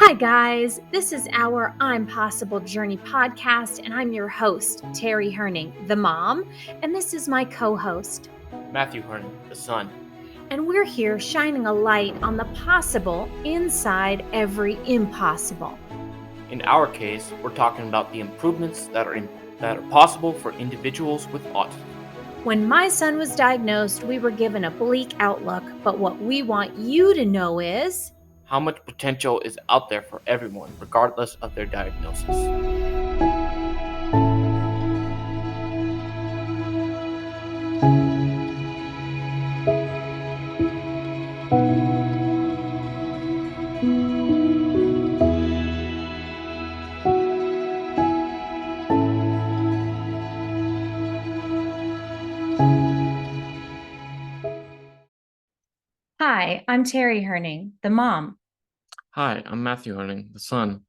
Hi, guys. This is our I'm Possible Journey podcast, and I'm your host, Terry Herning, the mom, and this is my co host. Matthew Herning, the son. And we're here shining a light on the possible inside every impossible. In our case, we're talking about the improvements that are possible for individuals with autism. When my son was diagnosed, we were given a bleak outlook, but what we want you to know is how much potential is out there for everyone, regardless of their diagnosis. Hi, I'm Terry Herning, the mom. Hi, I'm Matthew Herning, the son.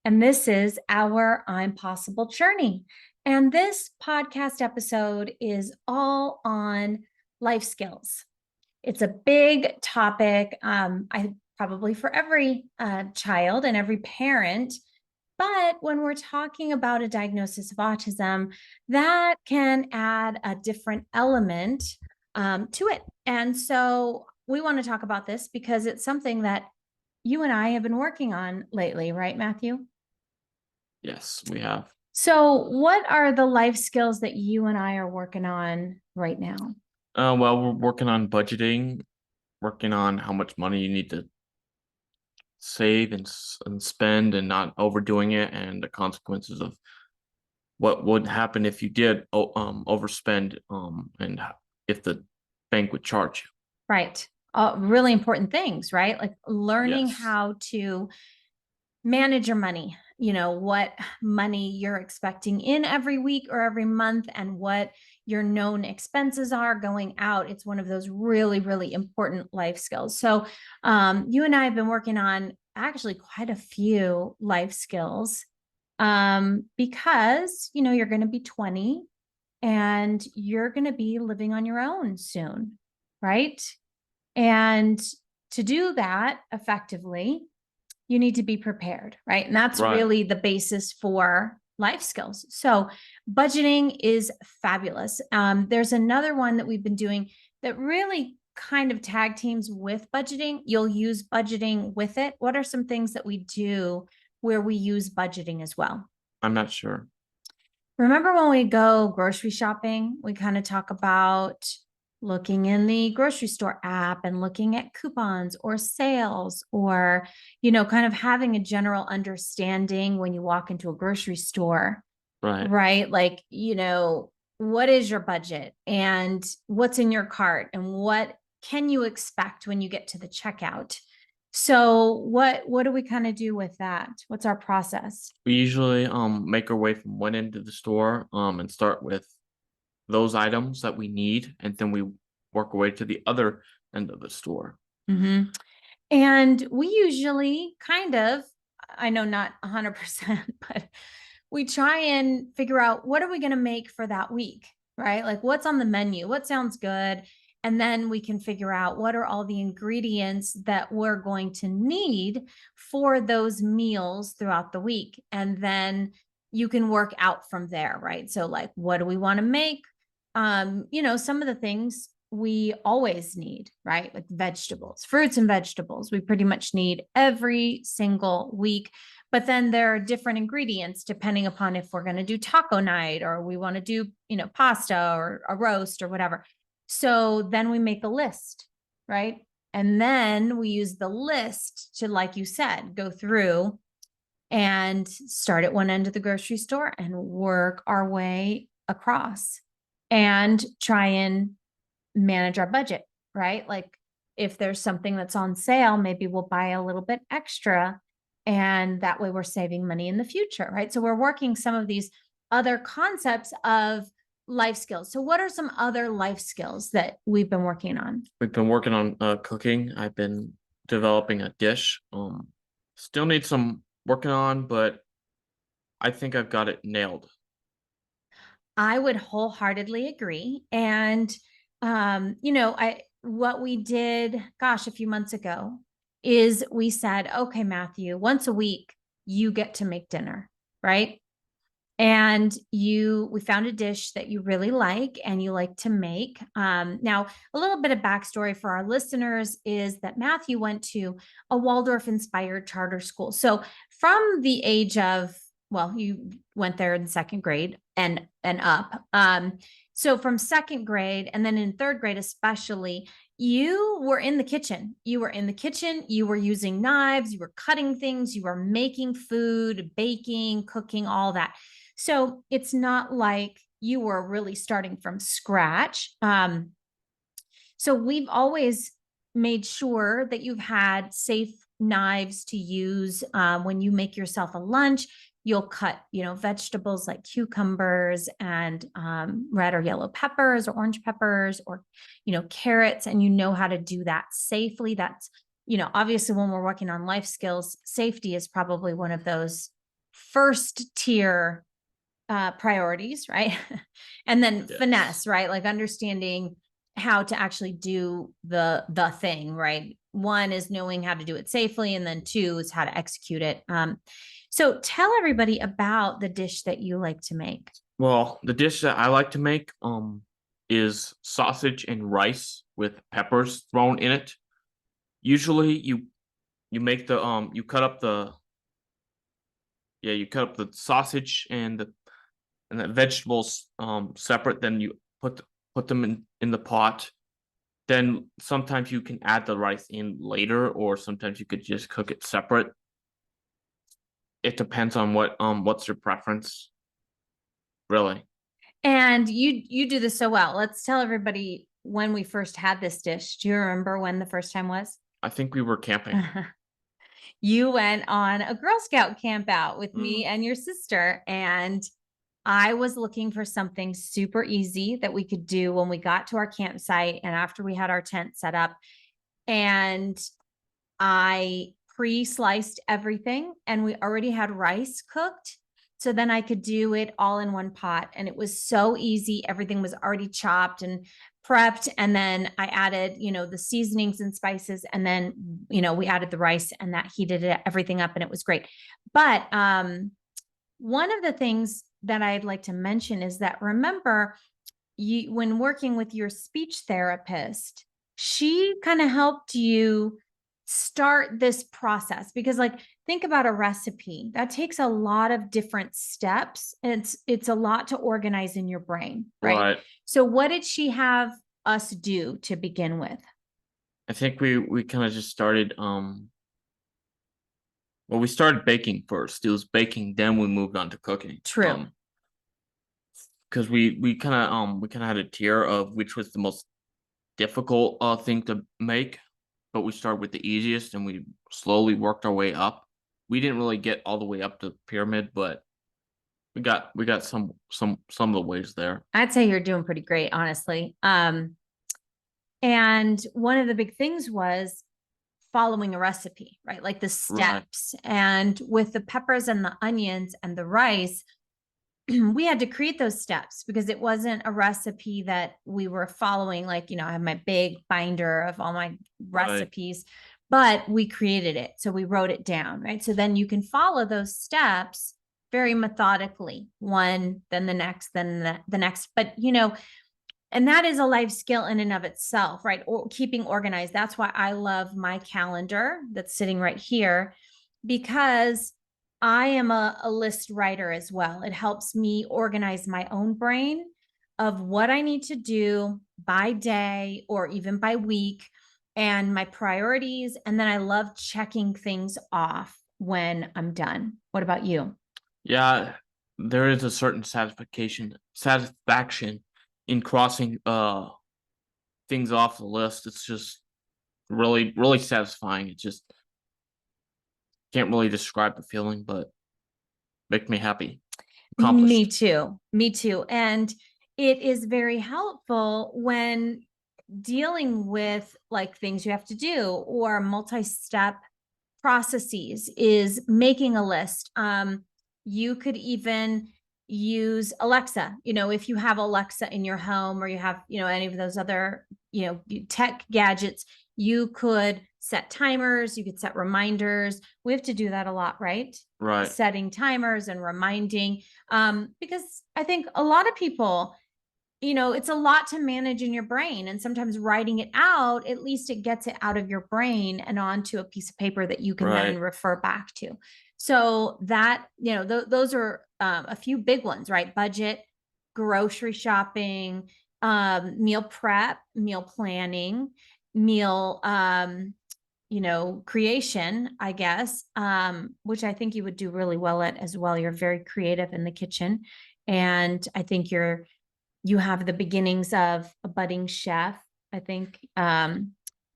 And this is our I'm Possible Journey. And this podcast episode is all on life skills. It's a big topic, I probably for every child and every parent. But when we're talking about a diagnosis of autism, that can add a different element to it. And so we want to talk about this because it's something that you and I have been working on lately, right, Matthew? Yes, we have. So, what are the life skills that you and I are working on right now? Well, we're working on budgeting, working on how much money you need to save and spend and not overdoing it, and the consequences of what would happen if you did overspend and if the bank would charge you. Right. Really important things, right? Like learning Yes. how to manage your money, what money you're expecting in every week or every month and what your known expenses are going out. It's one of those really, really important life skills. So, you and I have been working on actually quite a few life skills because, you're going to be 20 and you're going to be living on your own soon, right? And to do that effectively, you need to be prepared, right? And that's Right. really the basis for life skills. So, budgeting is fabulous. There's another one that we've been doing that really kind of tag teams with budgeting. You'll use budgeting with it. What are some things that we do where we use budgeting as well? I'm not sure. Remember when we go grocery shopping, we kind of talk about looking in the grocery store app and looking at coupons or sales or, kind of having a general understanding when you walk into a grocery store, Right. right? Like, what is your budget and what's in your cart and what can you expect when you get to the checkout? So what do we kind of do with that? What's our process? We usually make our way from one end of the store and start with those items that we need, and then we work our way to the other end of the store. Mm-hmm. And we usually kind of, I know not 100%, but we try and figure out what are we going to make for that week, right? Like what's on the menu, what sounds good. And then we can figure out what are all the ingredients that we're going to need for those meals throughout the week. And then you can work out from there, right? So, like, what do we want to make? Some of the things we always need, right? Like vegetables, fruits and vegetables. We pretty much need every single week. But then there are different ingredients depending upon if we're going to do taco night or we want to do, pasta or a roast or whatever. So then we make a list, right? And then we use the list to, like you said, go through and start at one end of the grocery store and work our way across and try and manage our budget, right? Like if there's something that's on sale, maybe we'll buy a little bit extra and that way we're saving money in the future, right? So we're working some of these other concepts of life skills. So what are some other life skills that we've been working on? We've been working on cooking. I've been developing a dish. Still need some working on, but I think I've got it nailed. I would wholeheartedly agree. And I what we did, gosh, a few months ago is we said, okay, Matthew, once a week, you get to make dinner, right? And we found a dish that you really like and you like to make. Now, a little bit of backstory for our listeners is that Matthew went to a Waldorf inspired charter school. So from the age of, well, you went there in second grade and up. So from second grade and then in third grade, especially, you were in the kitchen. You were in the kitchen. You were using knives. You were cutting things. You were making food, baking, cooking, all that. So it's not like you were really starting from scratch. So we've always made sure that you've had safe knives to use when you make yourself a lunch. You'll cut, vegetables like cucumbers and red or yellow peppers or orange peppers or, carrots, and you know how to do that safely. That's, obviously when we're working on life skills, safety is probably one of those first tier priorities, right? And then Yes. finesse, right? Like understanding how to actually do the thing, right? One is knowing how to do it safely, and then two is how to execute it. So tell everybody about the dish that you like to make. Well, the dish that I like to make is sausage and rice with peppers thrown in it. Usually you make the you cut up the you cut up the sausage and the vegetables separate, then you put them in the pot. Then sometimes you can add the rice in later, or sometimes you could just cook it separate. It depends on what's your preference, really. And you do this so well. Let's tell everybody when we first had this dish. Do you remember when the first time was? I think we were camping. You went on a Girl Scout camp out with me Mm. and your sister, and I was looking for something super easy that we could do when we got to our campsite and after we had our tent set up. And I pre-sliced everything and we already had rice cooked. So then I could do it all in one pot. And it was so easy. Everything was already chopped and prepped. And then I added, the seasonings and spices. And then, we added the rice and that heated everything up and it was great. But one of the things that I'd like to mention is that remember, when working with your speech therapist, she kind of helped you start this process because think about a recipe that takes a lot of different steps and it's a lot to organize in your brain, right? Right. So what did she have us do to begin with? I think we kind of just started well, we started baking first. It was baking, then we moved on to cooking. True. Because we kind of had a tier of which was the most difficult thing to make, but we started with the easiest and we slowly worked our way up. We didn't really get all the way up to the pyramid, but we got some of the ways there. I'd say you're doing pretty great, honestly. And one of the big things was following a recipe, right? Like the Right. steps. And with the peppers and the onions and the rice, we had to create those steps because it wasn't a recipe that we were following. Like, I have my big binder of all my Right. recipes, but we created it. So we wrote it down, right? So then you can follow those steps very methodically, one, then the next, then the next. But, and that is a life skill in and of itself, right? Or keeping organized. That's why I love my calendar that's sitting right here because I am a list writer as well. It helps me organize my own brain of what I need to do by day or even by week and my priorities. And then I love checking things off when I'm done. What about you? Yeah, there is a certain satisfaction in crossing things off the list. It's just really really satisfying. It just can't really describe the feeling, but make me happy. Me Accomplished. too. Me too. And it is very helpful when dealing with things you have to do or multi-step processes is making a list. You could even use Alexa, if you have Alexa in your home or you have, any of those other, tech gadgets, you could set timers, you could set reminders. We have to do that a lot, right? Right. Setting timers and reminding. Because I think a lot of people, it's a lot to manage in your brain. And sometimes writing it out, at least it gets it out of your brain and onto a piece of paper that you can then Right. refer back to. So that, those are a few big ones, right? Budget, grocery shopping, meal prep, meal planning, meal, creation, I guess, which I think you would do really well at as well. You're very creative in the kitchen. And I think you have the beginnings of a budding chef. I think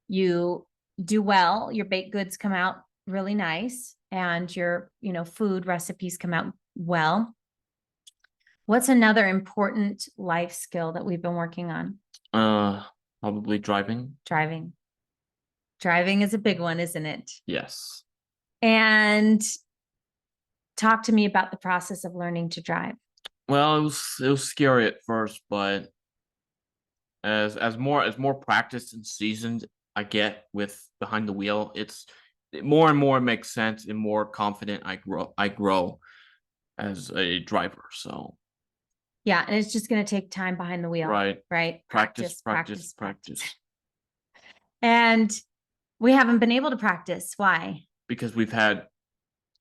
you do well. Your baked goods come out really nice, and your food recipes come out well. What's another important life skill that we've been working on? Uh, Probably driving. Driving. Driving is a big one, isn't it? Yes. And talk to me about the process of learning to drive. Well, it was scary at first, but as more practiced and seasoned I get with behind the wheel, it's more and more makes sense and more confident I grow as a driver. So Yeah, and it's just going to take time behind the wheel, right. right? Practice, Practice, practice, practice, practice. practice. And we haven't been able to practice. Why? Because we've had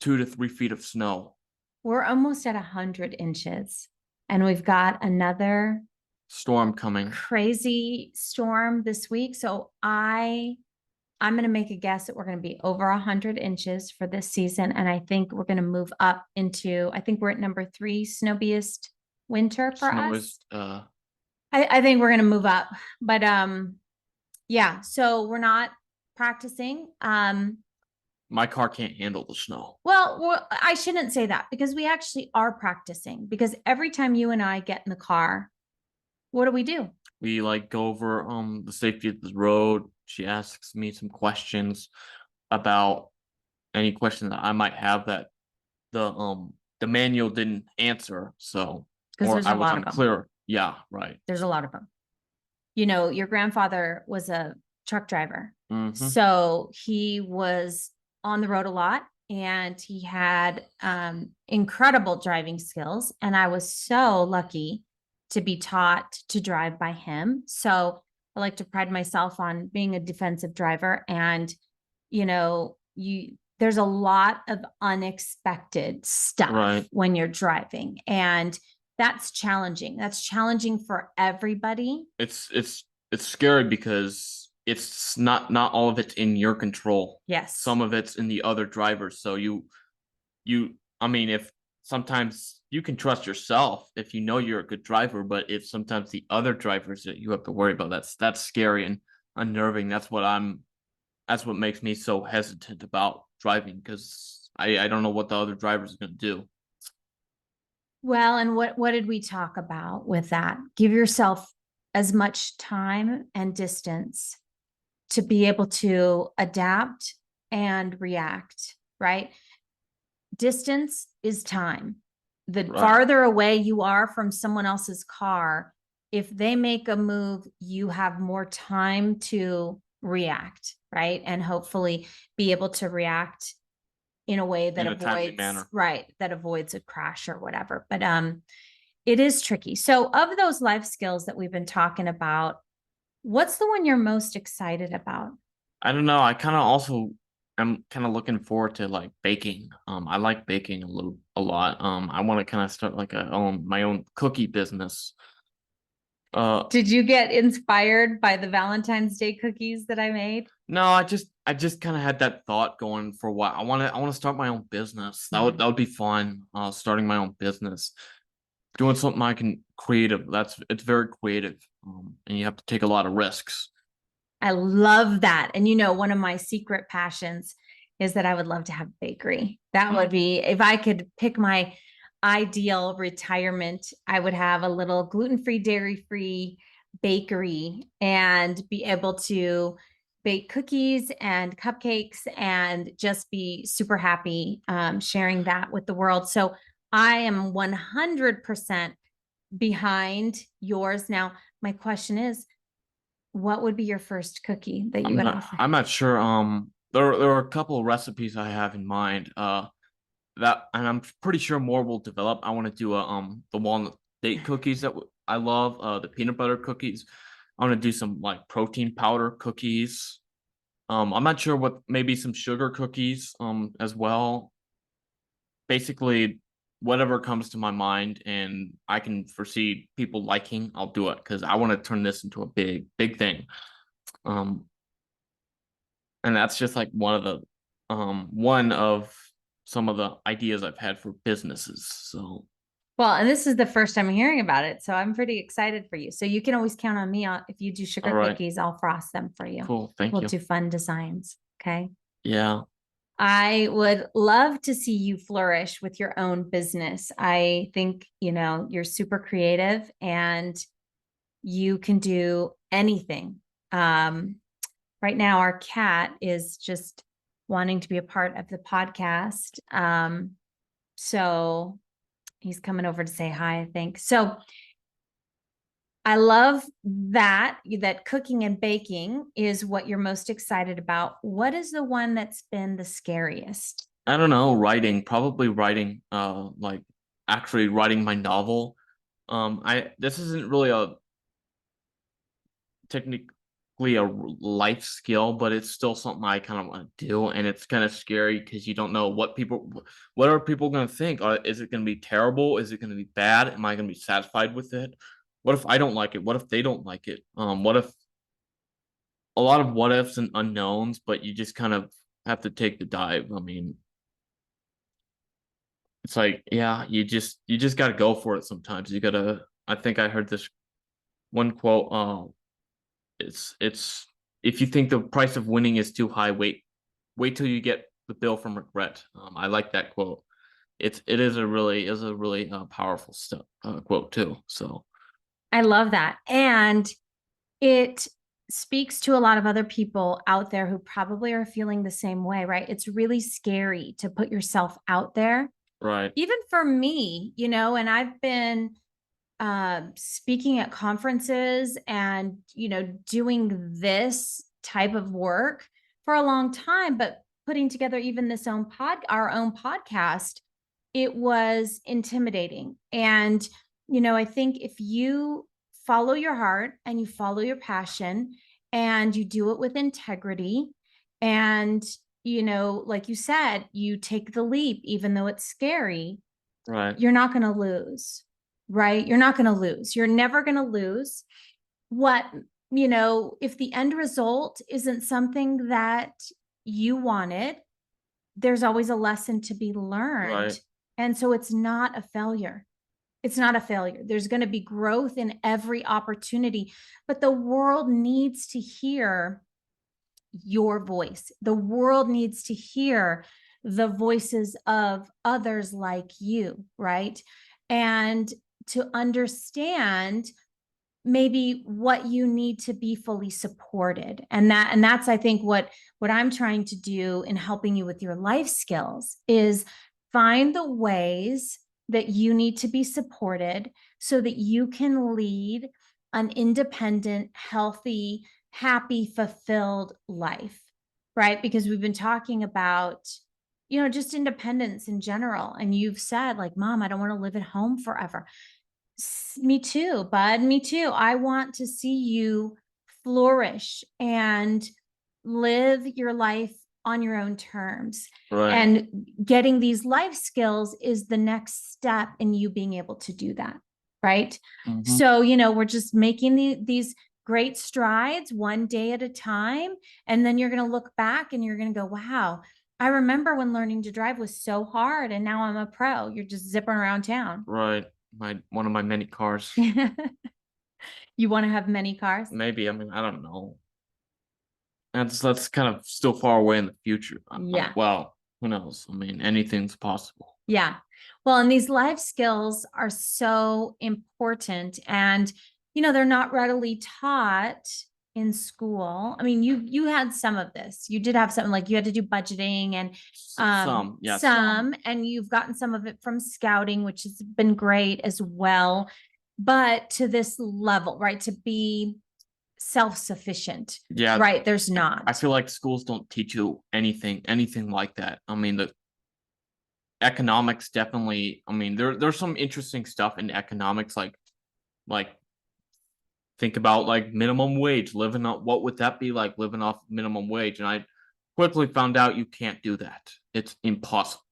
2 to 3 feet of snow. We're almost at 100 inches, and we've got another Storm coming. crazy storm this week. So I'm going to make a guess that we're going to be over 100 inches for this season. And I think we're going to move up I think we're at number 3 snowiest winter for Snow us. is I think we're going to move up, but yeah, so we're not practicing. My car can't handle the snow. Well, I shouldn't say that, because we actually are practicing, because every time you and I get in the car, what do? We like go over the safety of the road. She asks me some questions about any question that I might have that the manual didn't answer, so Because or there's I a was lot of them. unclear. Yeah, right. There's a lot of them. Your grandfather was a truck driver. Hmm. So he was on the road a lot, and he had incredible driving skills. And I was so lucky to be taught to drive by him. So I like to pride myself on being a defensive driver. And, there's a lot of unexpected stuff Right. when you're driving. And that's challenging. That's challenging for everybody. It's scary because it's not all of it's in your control. Yes. Some of it's in the other drivers. So I mean, if sometimes you can trust yourself if you know you're a good driver, but if sometimes the other drivers that you have to worry about, that's scary and unnerving. That's what makes me so hesitant about driving, because I don't know what the other drivers are gonna do. Well, and what did we talk about with that? Give yourself as much time and distance to be able to adapt and react, right? Distance is time. The Right. farther away you are from someone else's car, if they make a move, you have more time to react, right? And hopefully be able to react in a way that In a timely avoids, manner. right, that avoids a crash or whatever. But it is tricky. So of those life skills that we've been talking about, what's the one you're most excited about? I don't know. I'm kind of looking forward to like baking. I like baking a lot. I want to kind of start like my own cookie business. Did you get inspired by the Valentine's Day cookies that I made? No, I just kind of had that thought going for a while. I want to start my own business. That would be fun. Starting my own business, doing something I can creative. It's very creative. And you have to take a lot of risks. I love that. And one of my secret passions is that I would love to have a bakery. That would be, if I could pick my ideal retirement, I would have a little gluten-free, dairy-free bakery and be able to bake cookies and cupcakes and just be super happy sharing that with the world. So I am 100% behind yours. Now, my question is, what would be your first cookie that you would offer? I'm not sure. There are a couple of recipes I have in mind. That and I'm pretty sure more will develop. I want to do the walnut date cookies that I love. The peanut butter cookies. I want to do some like protein powder cookies. I'm not sure what maybe some sugar cookies as well. Basically, whatever comes to my mind and I can foresee people liking, I'll do it because I want to turn this into a big thing. Um, and that's just like one of some of the ideas I've had for businesses. So Well, and this is the first time hearing about it, so I'm pretty excited for you. So you can always count on me on if you do all sugar right, cookies, I'll frost them for you. cool, thank We'll you. do fun designs. Okay. Yeah, I would love to see you flourish with your own business. I think, you're super creative and you can do anything. Right now, our cat is just wanting to be a part of the podcast. So he's coming over to say hi, I think. So I love that cooking and baking is what you're most excited about. What is the one that's been the scariest? I don't know, writing, probably writing, like actually writing my novel. I this isn't really a technically a life skill, but it's still something I kind of want to do, and it's kind of scary because you don't know what are people going to think? Is it going to be terrible? Is it going to be bad? Am I going to be satisfied with it? What if I don't like it? What if they don't like it? What if a lot of what ifs and unknowns, but you just kind of have to take the dive. I mean, it's like, yeah, you just got to go for it sometimes. You got to I think I heard this one quote, it's if you think the price of winning is too high, wait till you get the bill from regret. I like that quote. It is a really powerful stuff quote too. So I love that. And it speaks to a lot of other people out there who probably are feeling the same way, right? It's really scary to put yourself out there. right, Even for me, and I've been speaking at conferences and, doing this type of work for a long time, but putting together even our own podcast, it was intimidating. And, I think if you follow your heart and you follow your passion and you do it with integrity and, like you said, you take the leap, even though it's scary, right, you're not going to lose, right? You're not going to lose. You're never going to lose. What, if the end result isn't something that you wanted, there's always a lesson to be learned. right, And so it's not a failure. It's not a failure. There's going to be growth in every opportunity, but the world needs to hear your voice. The world needs to hear the voices of others like you, right? And to understand maybe what you need to be fully supported. And that's I think what I'm trying to do in helping you with your life skills is find the ways that you need to be supported so that you can lead an independent, healthy, happy, fulfilled life, right? Because we've been talking about just independence in general. And you've said, like, Mom, I don't want to live at home forever. Me too, bud. Me too. I want to see you flourish and live your life on your own terms. right. And getting these life skills is the next step in you being able to do that. Right. Hmm. So, we're just making these great strides one day at a time. And then you're going to look back and you're going to go, wow, I remember when learning to drive was so hard. And now I'm a pro. You're just zipping around town. Right. My one of my many cars. You want to have many cars? Maybe. I mean, I don't know. That's kind of still far away in the future. Yeah. Well, who knows? I mean, anything's possible. Yeah. Well, and these life skills are so important and they're not readily taught in school. I mean, you had some of this. You did have something like you had to do budgeting and Some, yes. some and you've gotten some of it from scouting, which has been great as well. But to this level, right? To be self-sufficient, Yeah, right? There's I not. feel like schools don't teach you anything like that. I mean, the economics definitely. I mean, there's some interesting stuff in economics, like think about like minimum wage, living on what would that be like living off minimum wage? And I quickly found out you can't do that. It's impossible.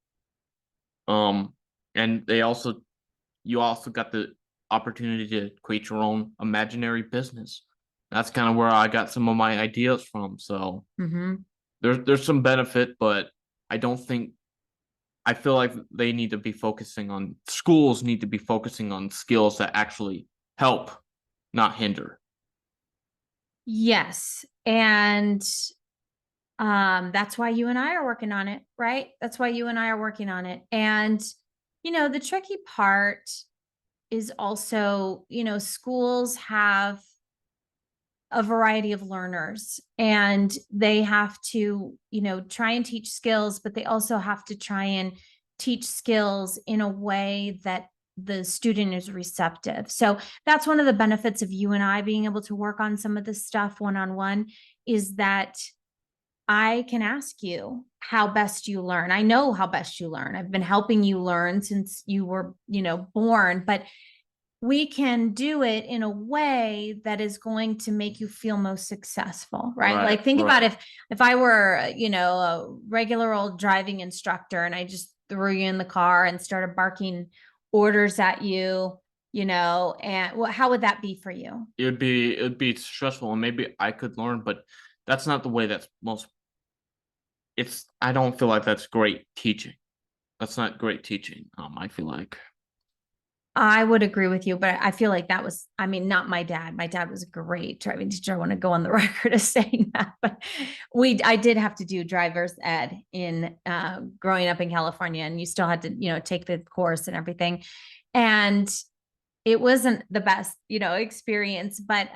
Um, and you also got the opportunity to create your own imaginary business. That's kind of where I got some of my ideas from. So Mhm. there's some benefit, but I don't think I feel like they need to be focusing on schools need to be focusing on skills that actually help, not hinder. Yes. And that's why you and I are working on it, right? That's why you and I are working on it. And the tricky part is also, schools have a variety of learners and they have to, try and teach skills, but they also have to try and teach skills in a way that the student is receptive. So that's one of the benefits of you and I being able to work on some of this stuff one on one is that I can ask you how best you learn. I know how best you learn. I've been helping you learn since you were, born, but we can do it in a way that is going to make you feel most successful, right? Right, Like think about right. if I were, a regular old driving instructor and I just threw you in the car and started barking orders at you, and how would that be for you? It'd be stressful and maybe I could learn, but that's not the way that's most it's I don't feel like that's great teaching. That's not great teaching. I feel like. I would agree with you, but I feel like that was, I mean, not my dad. My dad was a great driving teacher. I want to go on the record as saying that, but I did have to do driver's ed in growing up in California, and you still had to, take the course and everything. And it wasn't the best, experience, but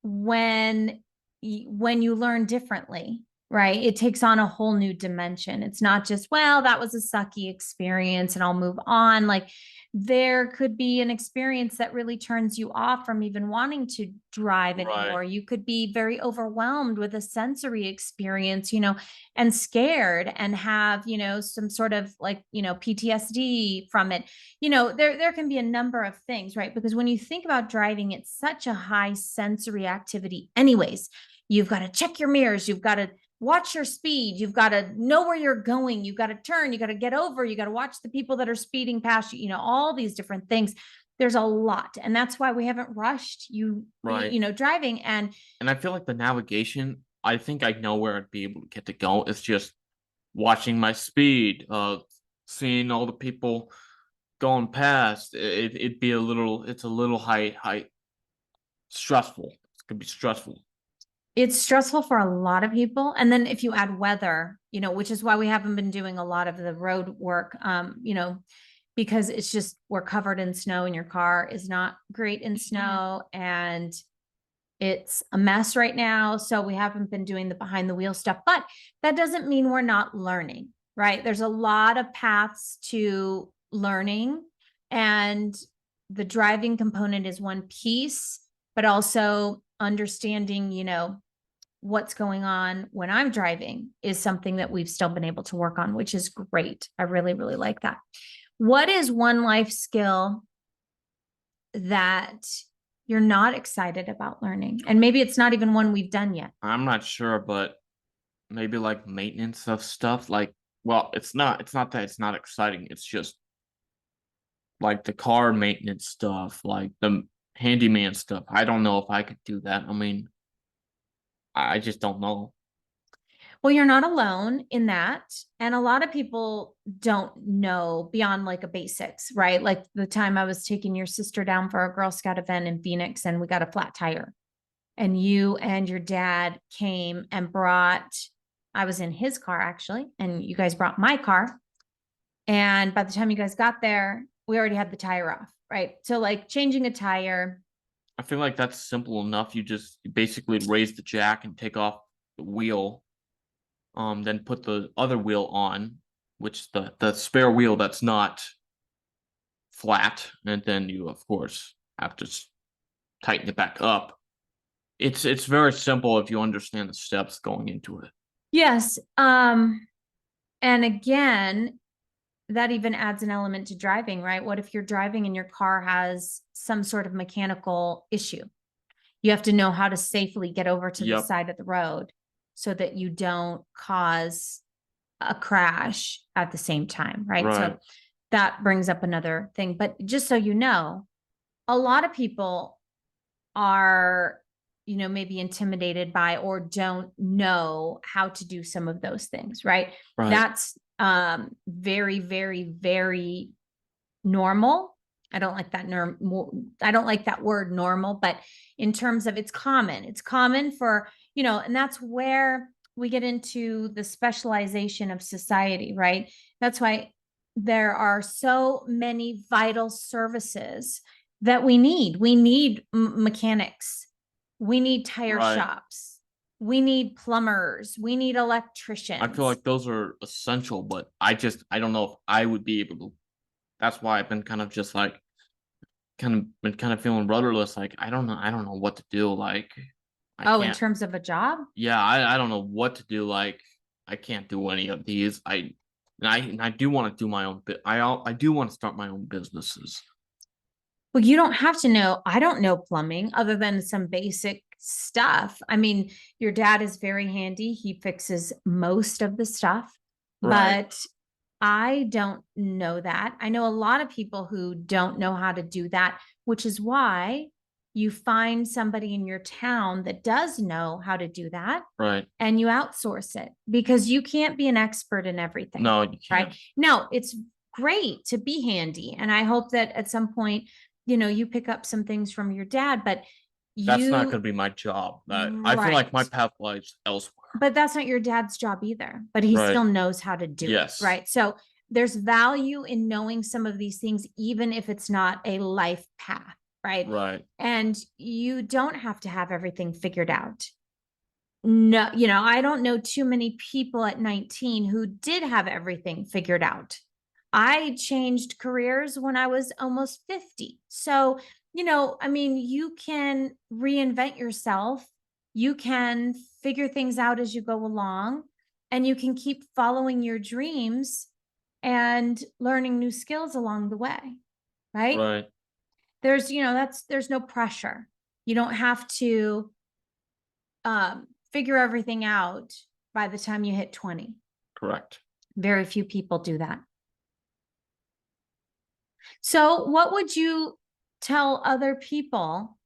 when when you learn differently, right, it takes on a whole new dimension. It's not just, well, that was a sucky experience and I'll move on. Like there could be an experience that really turns you off from even wanting to drive Right. anymore. You could be very overwhelmed with a sensory experience, and scared and have, some sort of like, PTSD from it. There can be a number of things, right? Because when you think about driving, it's such a high sensory activity anyways. You've got to check your mirrors, you've got to watch your speed, you've got to know where you're going, you've got to turn, you got to get over, you got to watch the people that are speeding past you, all these different things. There's a lot, and that's why we haven't rushed you, Right. driving. And And I feel like the navigation, I think I know where I'd be able to get to go. It's just watching my speed, seeing all the people going past. It'd be it's a little high stressful. It could be stressful. it's stressful for a lot of people. And then if you add weather, which is why we haven't been doing a lot of the road work, because it's just we're covered in snow and your car is not great in snow and it's a mess right now. So we haven't been doing the behind the wheel stuff, but that doesn't mean we're not learning, right? There's a lot of paths to learning, and the driving component is one piece, but also understanding, what's going on when I'm driving is something that we've still been able to work on, which is great. I really, really like that. What is one life skill that you're not excited about learning? And maybe it's not even one we've done yet. I'm not sure, but maybe like maintenance of stuff. Like, well, it's not that it's not exciting. It's just like the car maintenance stuff, like the handyman stuff. I don't know if I could do that. I mean, I just don't know. Well, you're not alone in that. And a lot of people don't know beyond like a basics, right? Like the time I was taking your sister down for a Girl Scout event in Phoenix and we got a flat tire. And you and your dad came and brought, I was in his car actually, and you guys brought my car. And by the time you guys got there, we already had the tire off, right? So, like changing a tire, I feel like that's simple enough. You basically raise the jack and take off the wheel, then put the other wheel on, which the spare wheel that's not flat, and then you of course have to tighten it back up. It's very simple if you understand the steps going into it. Yes. And again, that even adds an element to driving, right? What if you're driving and your car has some sort of mechanical issue? You have to know how to safely get over to the Yep. side of the road so that you don't cause a crash at the same time, right? So Right. that brings up another thing. But just so you know, a lot of people are, maybe intimidated by or don't know how to do some of those things, right? Right. That's very, very, very normal. I don't like that I don't like that word normal, but in terms of it's common for, and that's where we get into the specialization of society, right? That's why there are so many vital services that we need. We need mechanics. We need tire Right. shops. We need plumbers. We need I feel electricians. like those are essential, but I don't know if I would be able to. That's why I've been kind of just like kind of feeling rudderless. Like I don't know what to do. Like I Oh, in can't. terms of a job? Yeah, I don't know what to do. Like I can't do any of these. I do want to do my own bit. I do want to start my own businesses. Well, you don't have to know. I don't know plumbing other than some basic stuff. I mean, your dad is very handy. He fixes most of the stuff, Right. but I don't know that. I know a lot of people who don't know how to do that, which is why you find somebody in your town that does know how to do that Right. and you outsource it because you can't be an expert in everything, No, you right? can't. No, it's great to be handy. And I hope that at some point, you pick up some things from your dad, but That's not going you, to be my job. I feel like my right. path lies elsewhere. But that's not your dad's job either, but he Right. still knows how to do it, Yes. right? So there's value in knowing some of these things, even if it's not a life path, right? Right. And you don't have to have everything figured out. No, I don't know too many people at 19 who did have everything figured out. I changed careers when I was almost 50. So, I mean, you can reinvent yourself. You can figure things out as you go along, and you can keep following your dreams and learning new skills along the way, right? Right. There's no pressure. You don't have to figure everything out by the time you hit 20. Correct. Very few people do that. So, what would you tell other people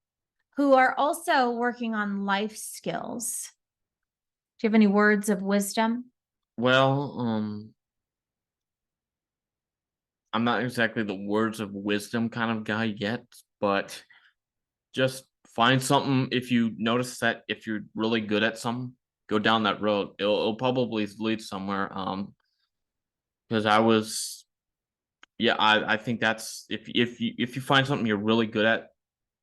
who are also working on life skills? Do you have any words of wisdom? Well, I'm not exactly the words of wisdom kind of guy yet, but just find something. If you notice that if you're really good at something, go down that road. It'll probably lead somewhere. Because yeah, I think that's if you find something you're really good at,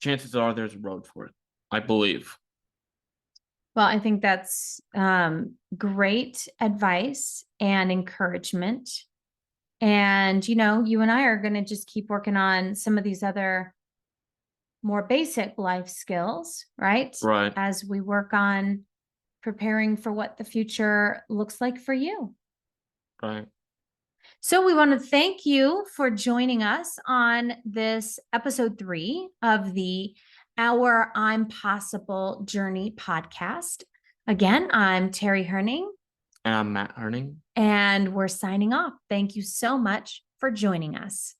chances are there's a road for it. I believe. Well, I think that's great advice and encouragement. And, you and I are going to just keep working on some of these other more basic life skills, right? Right. As we work on preparing for what the future looks like for you. Right. So, we want to thank you for joining us on this episode 3 of the Our I'm Possible Journey podcast. Again, I'm Terry Herning, And I'm Matt Herning. and we're signing off. Thank you so much for joining us.